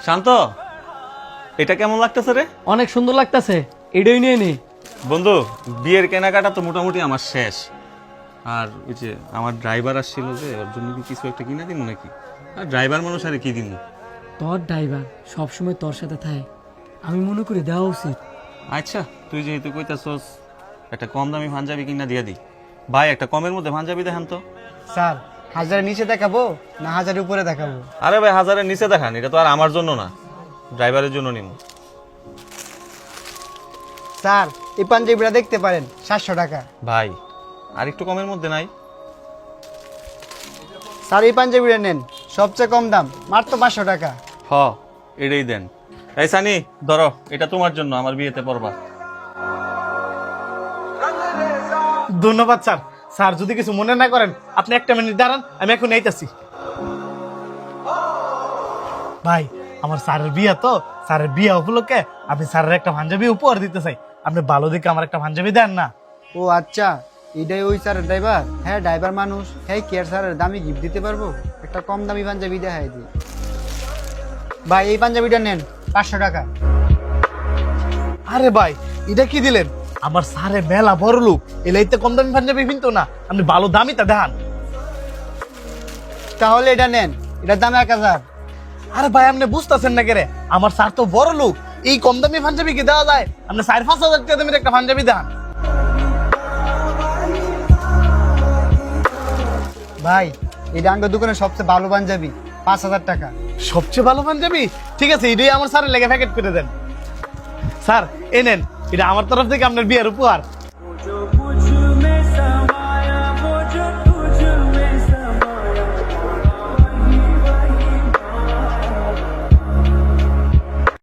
শান্ত, এটা কেমন লাগতেছে রে? অনেক সুন্দর লাগতেছে, এটাই নিয়ে নি। বন্ধু, বিয়ের কেনাকাটা তো মোটামুটি আমার শেষ। আর ওই যে আমার ড্রাইভার আসছিল, যে ওর জন্য কি কিছু একটা কিনে দিব নাকি? আর ড্রাইভার মানুষ আরে কি দিব? তোর ড্রাইভার সবসময় তোর সাথে থাকে, আমি মনে করি দেওয়া উচিত। আচ্ছা, তুই যেহেতু কইতাছস, একটা কম দামি পাঞ্জাবি কিনা দিয়া দি। ভাই, একটা কমের মধ্যে পাঞ্জাবি দেখান তো। স্যার, হাজারের নিচে দেখাবো না হাজারের উপরে দেখাবো? আরে ভাই, 1000-এর নিচে দেখান, এটা তো আর আমার জন্য না, ড্রাইভারের জন্য নিব। স্যার, এই পাঞ্জাবিটা দেখতে পারেন, 700 টাকা। ভাই, আর একটু কমের মধ্যে নাই? স্যার, এই পাঞ্জাবিটা নেন, সবচেয়ে কম দাম, মাত্র 500 টাকা। হ, এটাই দেন। এই সানি, ধরো, এটা তোমার জন্য, আমার বিয়েতে পরবা। ধন্যবাদ স্যার। স্যার, যদি কিছু মনে না করেন, আপনি একটা মিনিট দাঁড়ান, আমি এখন এইতাছি। ভাই, আমার স্যারের বিয়ে তো, স্যারের বিয়ে উপলক্ষে আপনি স্যারের একটা পাঞ্জাবি উপহার দিতে চাই। আপনি ভালো দিকে আমার একটা পাঞ্জাবি দেন না? ও আচ্ছা, এটাই ওই স্যারের ড্রাইভার? হ্যাঁ, ড্রাইভার মানুষ, হ্যাঁ কি আর স্যারের দামি গিফট দিতে পারবো? একটা কম দামি পাঞ্জাবি দেখাই দিই। ভাই, এই পাঞ্জাবিটা নেন, 500 টাকা। আরে ভাই, এটা কি দিলেন? আমার স্যারে মেলা বড় লোক, এলাইতে কম দামি পাঞ্জাবি কিন্তু না, আপনি ভালো দামিটা দেখান। তাহলে এটা নেন, এটার দাম 1000। আরে ভাই, আপনি বুঝতেছেন না কেরে? আমার স্যার তো বড় লোক, এই কম দামি পাঞ্জাবি কি দেওয়া যায়? আপনি 4-5 হাজার টাকা দামের একটা পাঞ্জাবি দেখান। ভাই, এটা আমার দোকানের সবচেয়ে ভালো পাঞ্জাবি, 5000 টাকা। সবচেয়ে ভালো পাঞ্জাবি? ঠিক আছে, এটাই আমার স্যারের লেগে প্যাকেট করে দেন। স্যার, এই নেন, এটা আমার তরফ থেকে আপনার বিয়ের উপহার।